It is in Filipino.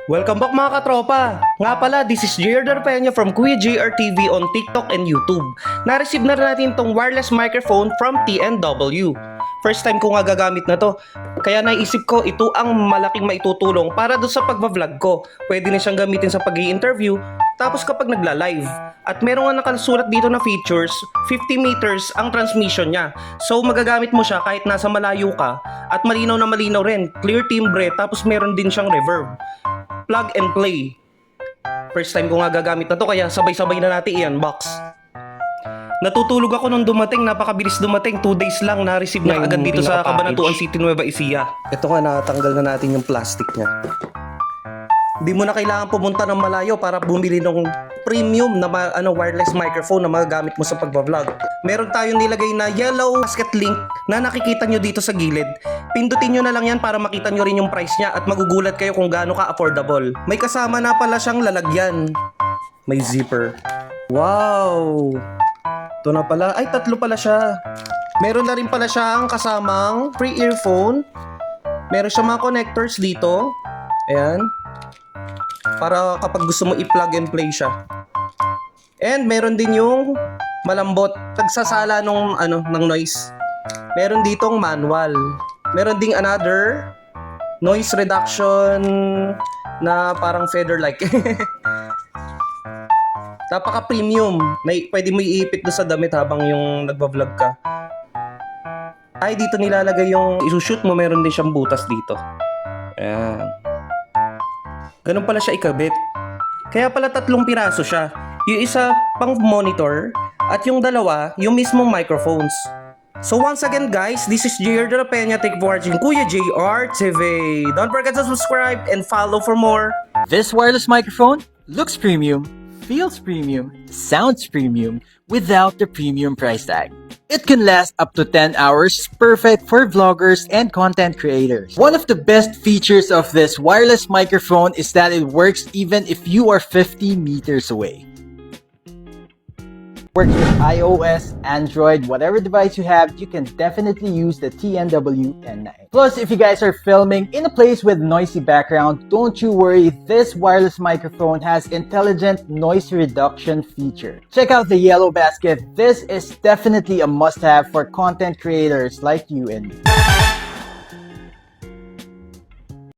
Welcome back mga katropa! Nga pala, this is JR Darpeña from Kuya JR TV on TikTok and YouTube. Na-receive na rin natin tong wireless microphone from TNW. First time ko nga gagamit na to. Kaya naisip ko ito ang malaking maitutulong para doon sa pagbablog ko. Pwede na siyang gamitin sa pag-i-interview, tapos kapag nagla-live. At meron nga nakasulat dito na features, 50 meters ang transmission niya. So magagamit mo siya kahit nasa malayo ka. At malinaw na malinaw rin, clear timbre, tapos meron din siyang reverb. Plug and play. First time ko nga gagamit na to, kaya sabay-sabay na natin i-unbox. Natutulog ako nung dumating, napakabilis dumating, 2 days lang na-receive na agad dito sa Cabanatuan City, Nueva Ecija. Ito nga, natanggal na natin yung plastic niya. Hindi mo na kailangan pumunta ng malayo para bumili ng premium na wireless microphone na magagamit mo sa pagbablog. Meron tayong nilagay na yellow basket link na nakikita nyo dito sa gilid. Pindutin nyo na lang yan para makita nyo rin yung price niya at magugulat kayo kung gaano ka affordable. May kasama na pala siyang lalagyan. May zipper. Wow! Ito na pala. Ay, 3 pala siya. Meron na rin pala siyang kasamang free earphone. Meron siyang mga connectors dito. Ayan. Para kapag gusto mo i-plug and play siya. And meron din yung malambot, tagsasala ng noise. Meron ditong manual. Meron ding another noise reduction na parang feather-like. Napaka-premium. Pwede mo iipit doon sa damit habang yung nagbablog ka. Ay, dito nilalagay yung isushoot mo. Meron din siyang butas dito. Ayan. Ganun pala siya ikabit. Kaya pala 3 piraso siya. Yung isa pang monitor at yung dalawa, yung mismong microphones. So once again guys, this is JR De La Peña. Thank you for watching Kuya JR TV. Don't forget to subscribe and follow for more. This wireless microphone looks premium, feels premium, sounds premium without the premium price tag. It can last up to 10 hours, perfect for vloggers and content creators. One of the best features of this wireless microphone is that it works even if you are 50 meters away. Works with iOS, Android, whatever device you have, you can definitely use the TNW N9. Plus, if you guys are filming in a place with noisy background, don't you worry, this wireless microphone has intelligent noise reduction feature. Check out the yellow basket. This is definitely a must-have for content creators like you and me.